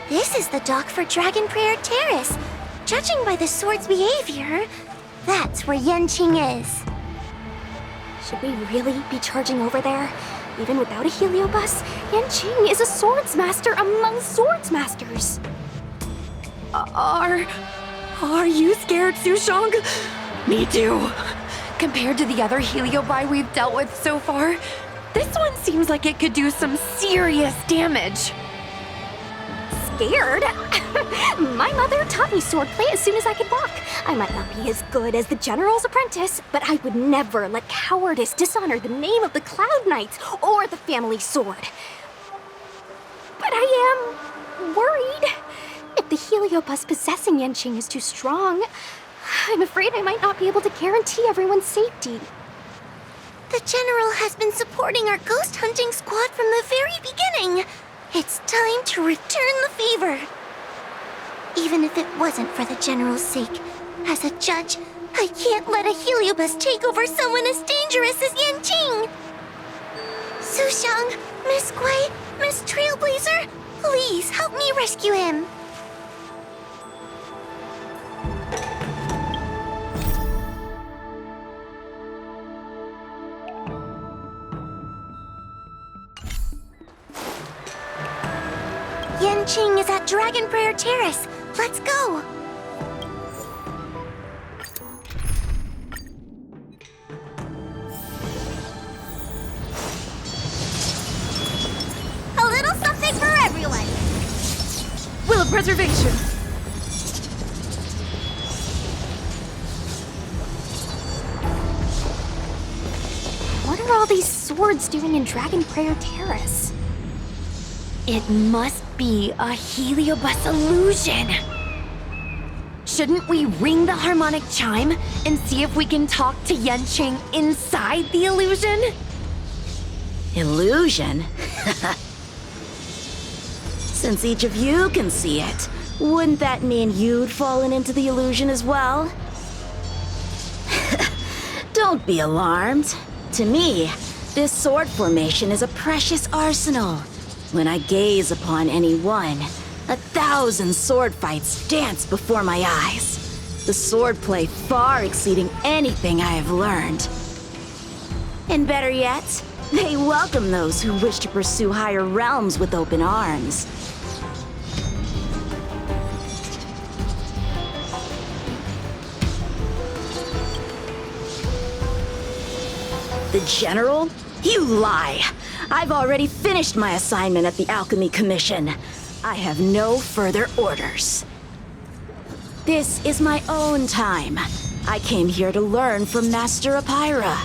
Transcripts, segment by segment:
This is the dock for Dragon Prayer Terrace. Judging by the sword's behavior, that's where Yenqing is. Should we really be charging over there? Even without a heliobus, Yenqing is a swordsmaster among swordsmasters. Are you scared, Sushang? Me too. Compared to the other heliobi we've dealt with so far, this one seems like it could do some serious damage. Scared? My mother taught me swordplay as soon as I could walk. I might not be as good as the General's apprentice, but I would never let cowardice dishonor the name of the Cloud Knights or the family sword. But I am worried. If the heliobus possessing Yenqing is too strong, I'm afraid I might not be able to guarantee everyone's safety. The General has been supporting our ghost hunting squad from the very beginning. It's time to return the favor. Even if it wasn't for the General's sake, as a judge, I can't let a heliobus take over someone as dangerous as Yenqing. Sushang, Miss Gui, Miss Trailblazer, please help me rescue him. Yenqing is at Dragon Prayer Terrace. Let's go! A little something for everyone! Will of Preservation! What are all these swords doing in Dragon Prayer Terrace? It must be a heliobus illusion. Shouldn't we ring the harmonic chime and see if we can talk to Yenqing inside the illusion? Illusion? Since each of you can see it, wouldn't that mean you'd fallen into the illusion as well? Don't be alarmed. To me, this sword formation is a precious arsenal. When I gaze upon any one, 1,000 sword fights dance before my eyes. The swordplay far exceeding anything I have learned. And better yet, they welcome those who wish to pursue higher realms with open arms. The General? You lie! I've already finished my assignment at the Alchemy Commission. I have no further orders. This is my own time. I came here to learn from Master Apira.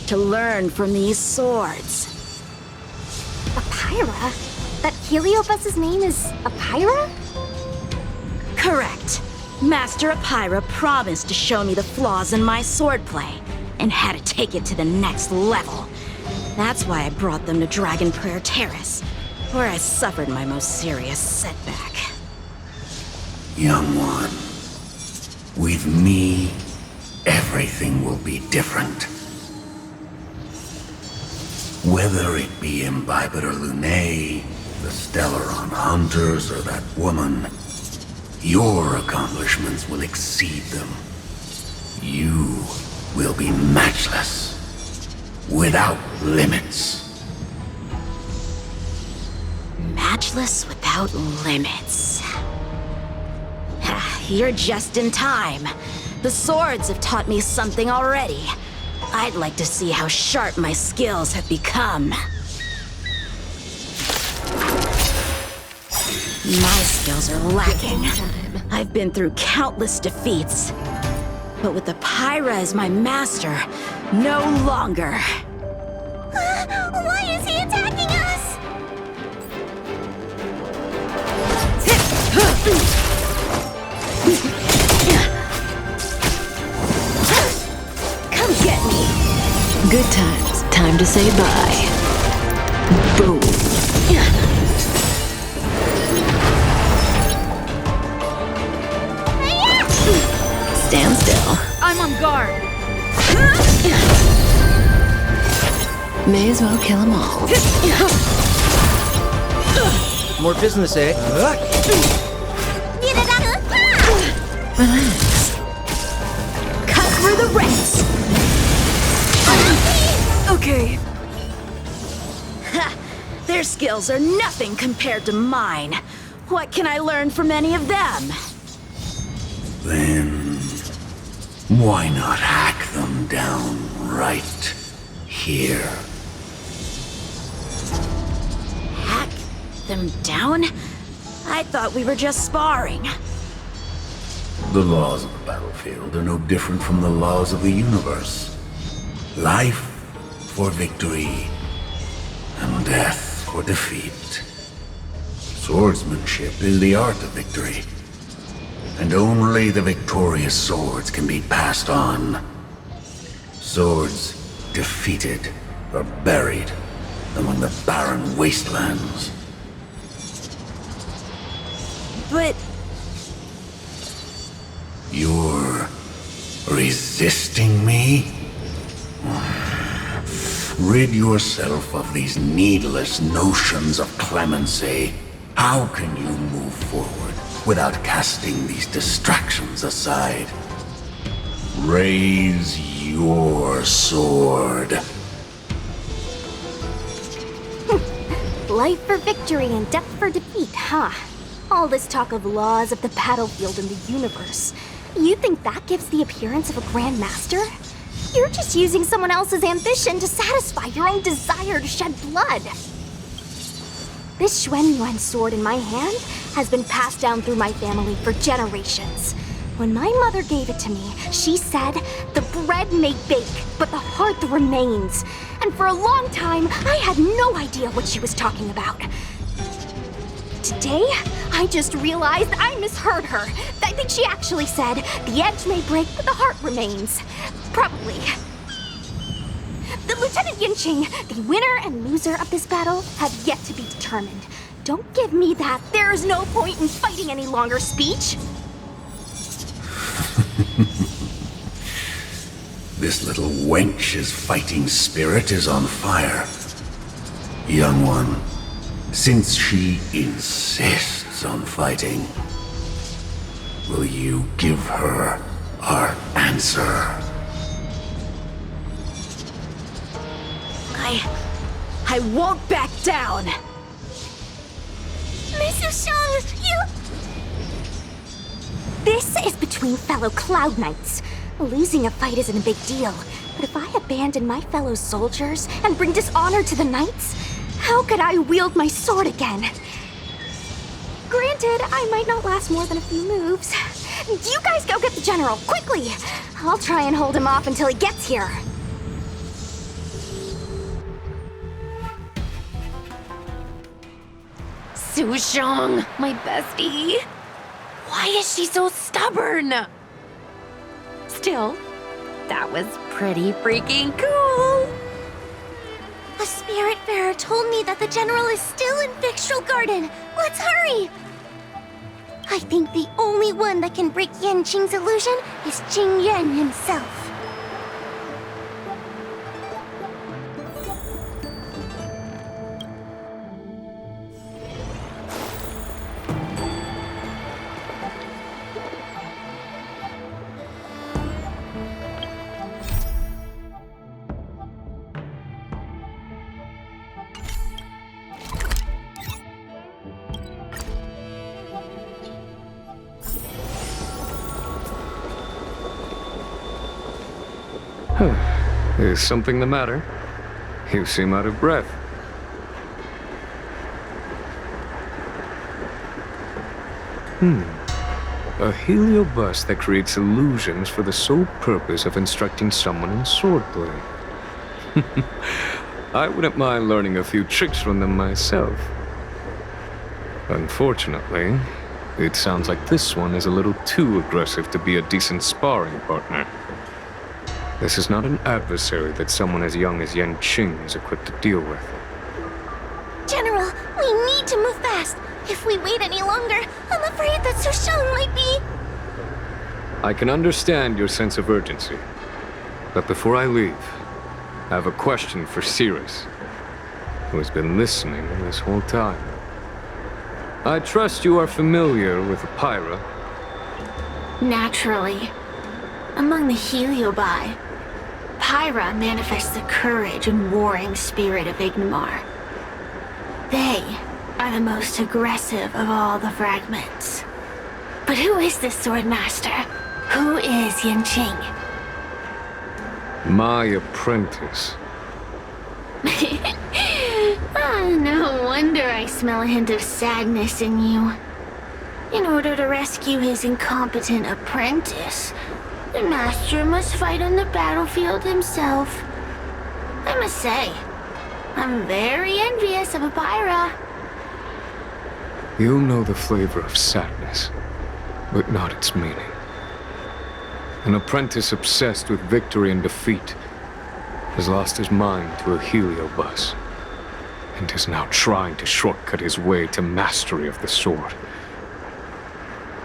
To learn from these swords. Apira? That heliobus's name is Apira? Correct. Master Apira promised to show me the flaws in my swordplay, and had to take it to the next level. That's why I brought them to Dragon Prayer Terrace, where I suffered my most serious setback. Young one, with me, everything will be different. Whether it be Imbibitor Lunae, the Stellaron Hunters, or that woman, your accomplishments will exceed them. You will be matchless. Without limits. Matchless without limits. you're just in time. The swords have taught me something already. I'd like to see how sharp my skills have become. My skills are lacking. I've been through countless defeats. But with the Pyra as my master, no longer. Why is he attacking us? Come get me. Good times. Time to say bye. Boom. Stand still. I'm on guard. May as well kill them all. More business, eh? Relax. Cut through the ranks. Okay. Ha! Their skills are nothing compared to mine. What can I learn from any of them? Then why not hack them down right here? Hack them down? I thought we were just sparring. The laws of the battlefield are no different from the laws of the universe. Life for victory, and death for defeat. Swordsmanship is the art of victory, and only the victorious swords can be passed on. Swords defeated are buried among the barren wastelands. But You're resisting me? Rid yourself of these needless notions of clemency. How can you move forward without casting these distractions aside? Raise your sword. Life for victory and death for defeat, huh? All this talk of laws of the battlefield and the universe. You think that gives the appearance of a Grand Master? You're just using someone else's ambition to satisfy your own desire to shed blood. This Xuanyuan sword in my hand has been passed down through my family for generations. When my mother gave it to me, she said, "The bread may bake, but the heart remains." And for a long time, I had no idea what she was talking about. Today, I just realized I misheard her. I think she actually said, "The edge may break, but the heart remains." Probably. The Lieutenant Yinqing, the winner and loser of this battle, have yet to be determined. Don't give me that "there's no point in fighting any longer" speech. This little wench's fighting spirit is on fire. Young one, since she insists on fighting, will you give her our answer? I won't back down. Mrs. Shang, you... This is between fellow Cloud Knights. Losing a fight isn't a big deal, but if I abandon my fellow soldiers and bring dishonor to the Knights, how could I wield my sword again? Granted, I might not last more than a few moves. You guys go get the General, quickly! I'll try and hold him off until he gets here. Sushong, my bestie. Why is she so stubborn? Still, that was pretty freaking cool. A Spiritfarer told me that the General is still in Victral Garden. Let's hurry! I think the only one that can break Yanqing's illusion is Jing Yuan himself. Is something the matter? You seem out of breath. A heliobus that creates illusions for the sole purpose of instructing someone in swordplay. I wouldn't mind learning a few tricks from them myself. Unfortunately, it sounds like this one is a little too aggressive to be a decent sparring partner. This is not an adversary that someone as young as Yanqing is equipped to deal with. General, we need to move fast. If we wait any longer, I'm afraid that Sushang might be... I can understand your sense of urgency. But before I leave, I have a question for Cirrus, who has been listening this whole time. I trust you are familiar with Pyra. Naturally. Among the Heliobi, Pyra manifests the courage and warring spirit of Ignomar. They are the most aggressive of all the fragments. But who is this sword master? Who is Yanqing? My apprentice. No wonder I smell a hint of sadness in you. In order to rescue his incompetent apprentice, the master must fight on the battlefield himself. I must say, I'm very envious of Pyra. You know the flavor of sadness, but not its meaning. An apprentice obsessed with victory and defeat has lost his mind to a heliobus, and is now trying to shortcut his way to mastery of the sword.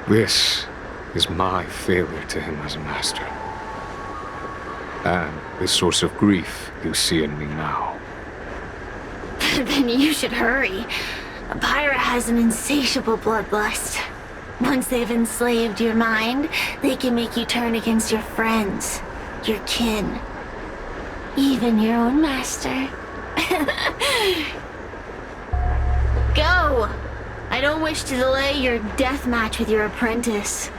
This is my failure to him as a master, and the source of grief you see in me now. Then you should hurry. Pyra has an insatiable bloodlust. Once they've enslaved your mind, they can make you turn against your friends, your kin, even your own master. Go! I don't wish to delay your death match with your apprentice.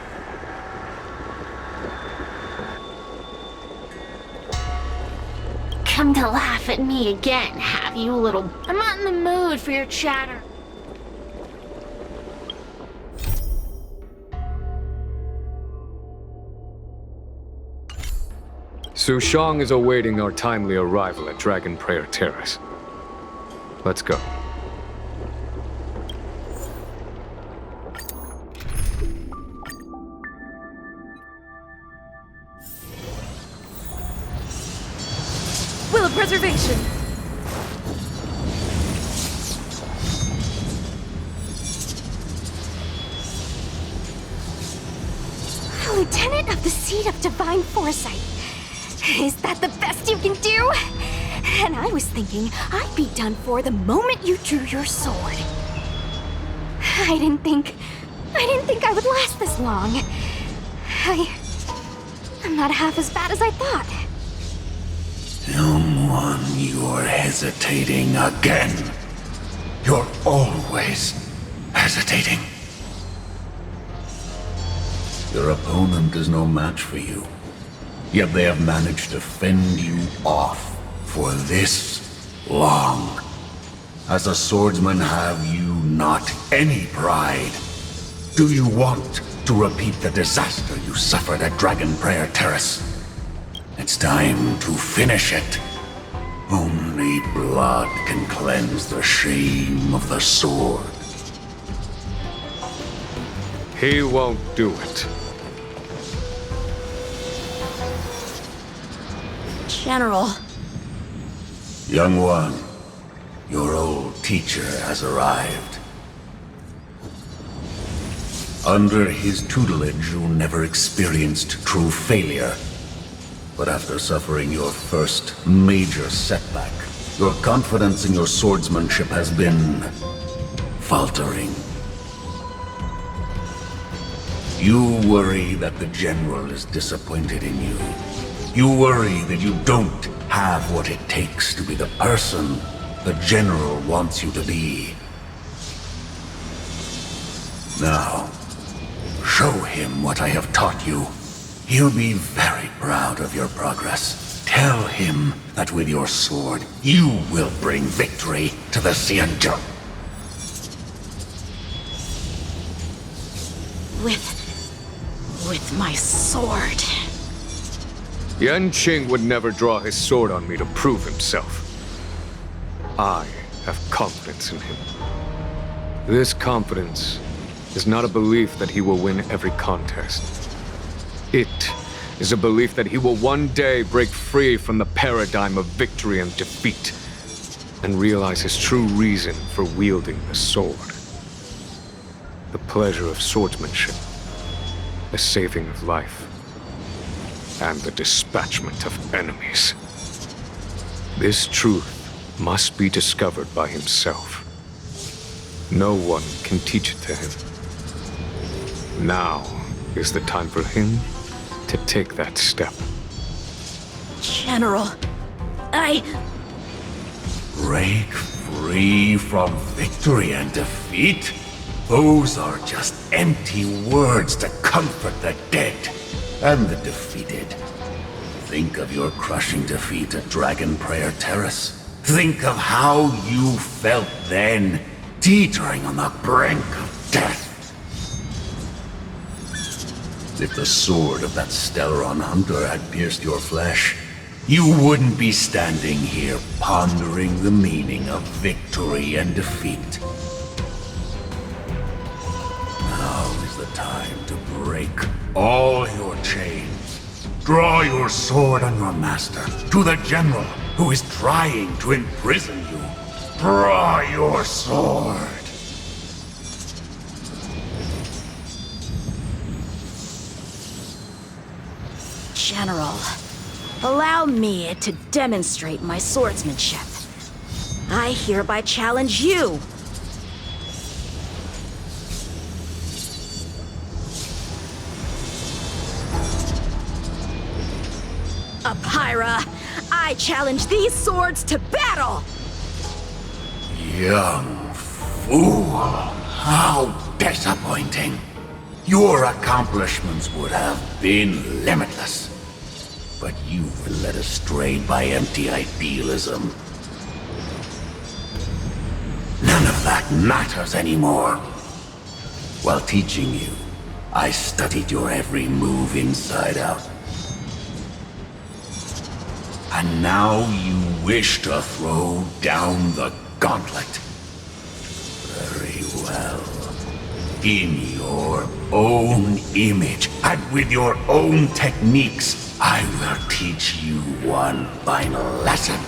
Come to laugh at me again, have you, little... I'm not in the mood for your chatter. Sushang is awaiting our timely arrival at Dragon Prayer Terrace. Let's go. Will of preservation! Lieutenant of the Seat of Divine Foresight. Is that the best you can do? And I was thinking I'd be done for the moment you drew your sword. I didn't think I would last this long. I'm not half as bad as I thought. Young one, you're hesitating again. You're always hesitating. Your opponent is no match for you. Yet they have managed to fend you off for this long. As a swordsman, have you not any pride? Do you want to repeat the disaster you suffered at Dragon Prayer Terrace? It's time to finish it. Only blood can cleanse the shame of the sword. He won't do it. General. Young one, your old teacher has arrived. Under his tutelage, you never experienced true failure. But after suffering your first major setback, your confidence in your swordsmanship has been faltering. You worry that the General is disappointed in you. You worry that you don't have what it takes to be the person the General wants you to be. Now, show him what I have taught you. He'll be very proud of your progress. Tell him that with your sword, you will bring victory to the Xianzhou. With my sword. Yanqing would never draw his sword on me to prove himself. I have confidence in him. This confidence is not a belief that he will win every contest. It is a belief that he will one day break free from the paradigm of victory and defeat and realize his true reason for wielding the sword. The pleasure of swordsmanship, the saving of life, and the dispatchment of enemies. This truth must be discovered by himself. No one can teach it to him. Now is the time for him to take that step. General, Break free from victory and defeat? Those are just empty words to comfort the dead and the defeated. Think of your crushing defeat at Dragon Prayer Terrace. Think of how you felt then, teetering on the brink of death. If the sword of that Stellaron hunter had pierced your flesh, you wouldn't be standing here pondering the meaning of victory and defeat. Now is the time to break all your chains. Draw your sword on your master, to the general who is trying to imprison you. Draw your sword. General, allow me to demonstrate my swordsmanship. I hereby challenge you. Apyra, I challenge these swords to battle! Young fool. How disappointing. Your accomplishments would have been limitless. But you've been led astray by empty idealism. None of that matters anymore. While teaching you, I studied your every move inside out. And now you wish to throw down the gauntlet. Very well. In your own image, and with your own techniques, I will teach you one final lesson.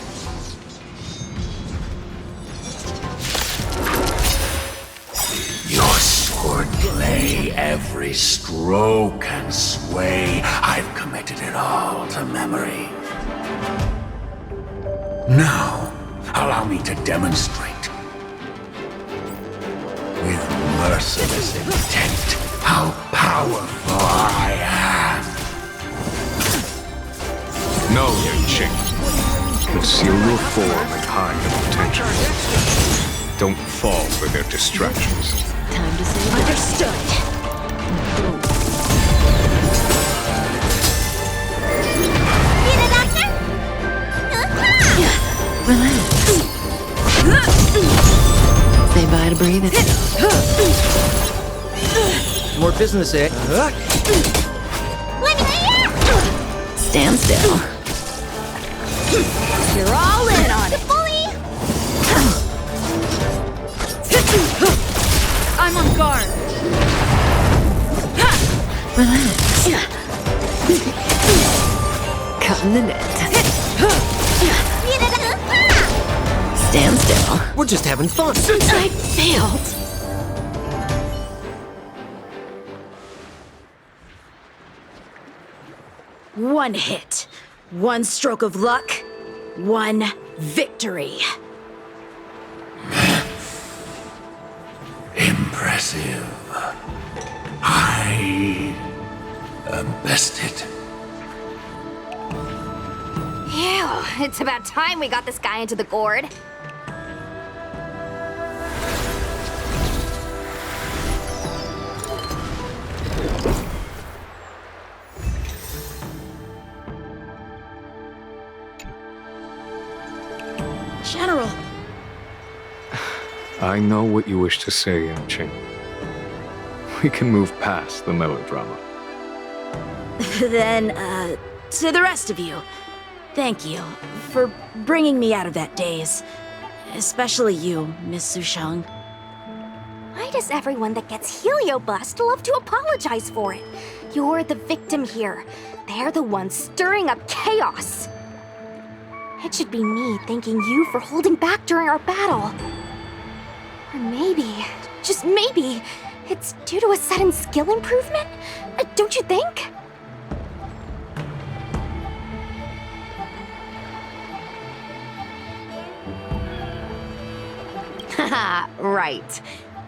Your swordplay, every stroke and sway, I've committed it all to memory. Now, allow me to demonstrate. With merciless intent, how powerful I am. No, Yanqing. Conceal your form and hide your potential. Don't fall for their distractions. Time to say understood. Need a doctor? Relax. Say bye to breathing. More business, eh? Stand still. You're all in on it. I'm on guard. Relax. Cutting the net. Stand still. We're just having fun. I failed. One hit, one stroke of luck, one victory. Impressive. I am bested. Ew, it's about time we got this guy into the gourd. I know what you wish to say, Yanqing. We can move past the melodrama. Then, to the rest of you, thank you for bringing me out of that daze. Especially you, Miss Sushang. Why does everyone that gets heliobust love to apologize for it? You're the victim here. They're the ones stirring up chaos. It should be me thanking you for holding back during our battle. Or maybe, just maybe, it's due to a sudden skill improvement? Don't you think? Haha, right.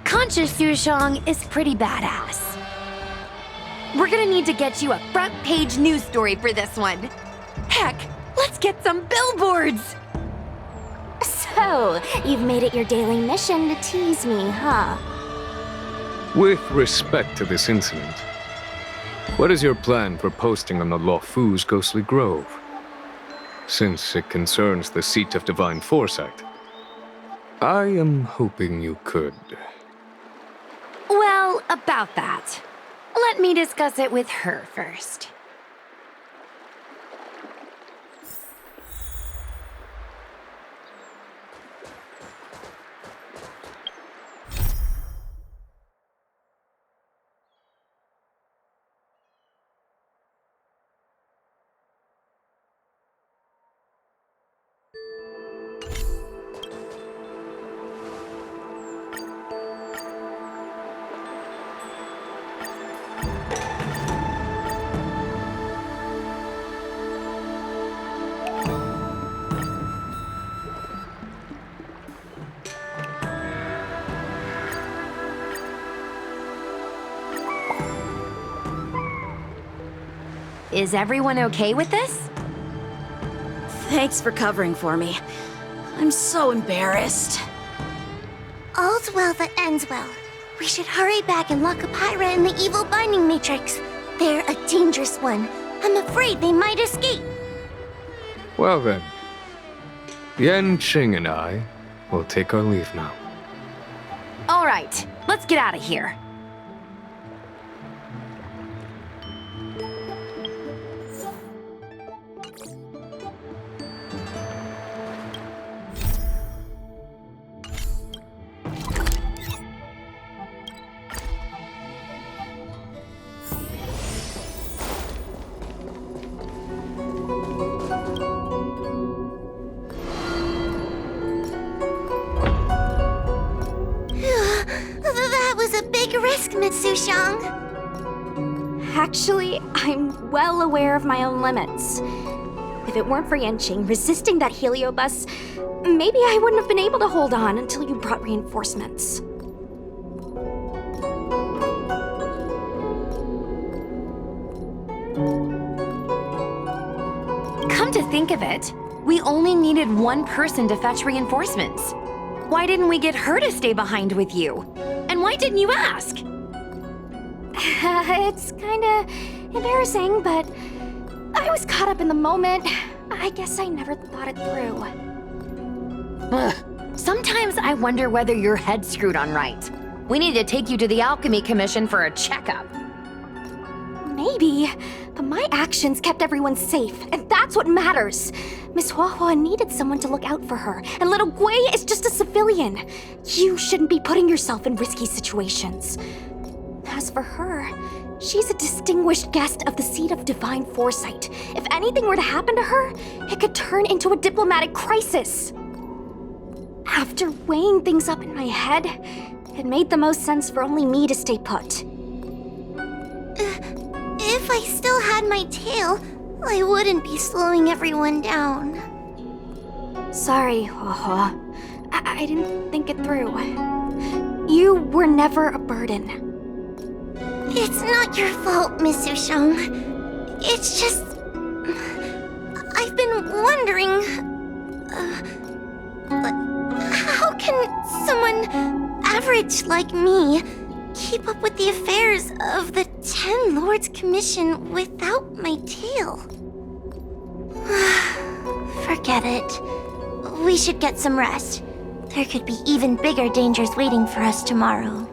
Conscious Sushang is pretty badass. We're gonna need to get you a front-page news story for this one. Heck, let's get some billboards! So, you've made it your daily mission to tease me, huh? With respect to this incident, what is your plan for posting on the Luofu's Ghostly Grove? Since it concerns the seat of divine foresight, I am hoping you could. Well, about that. Let me discuss it with her first. Is everyone okay with this? Thanks for covering for me. I'm so embarrassed. All's well that ends well. We should hurry back and lock Apira in the evil binding matrix. They're a dangerous one. I'm afraid they might escape. Well then, Yanqing and I will take our leave now. All right, let's get out of here. That was a big risk, Miss Sushang. Actually, I'm well aware of my own limits. If it weren't for Yanqing resisting that heliobus, maybe I wouldn't have been able to hold on until you brought reinforcements. Come to think of it, we only needed one person to fetch reinforcements. Why didn't we get her to stay behind with you? And why didn't you ask? It's kinda embarrassing, but I was caught up in the moment. I guess I never thought it through. Ugh. Sometimes I wonder whether your head's screwed on right. We need to take you to the Alchemy Commission for a checkup. Maybe, but my actions kept everyone safe, and that's what matters. Miss Huahua needed someone to look out for her, and little Gui is just a civilian. You shouldn't be putting yourself in risky situations. As for her, she's a distinguished guest of the seat of divine foresight. If anything were to happen to her, it could turn into a diplomatic crisis. After weighing things up in my head, it made the most sense for only me to stay put. If I still had my tail, I wouldn't be slowing everyone down. Sorry, Huahua. I didn't think it through. You were never a burden. It's not your fault, Miss Sushang. It's just... I've been wondering... how can someone average like me keep up with the affairs of the 10 Lords Commission without my tail? Forget it. We should get some rest. There could be even bigger dangers waiting for us tomorrow.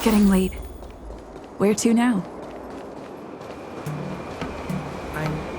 getting late. Where to now? I'm...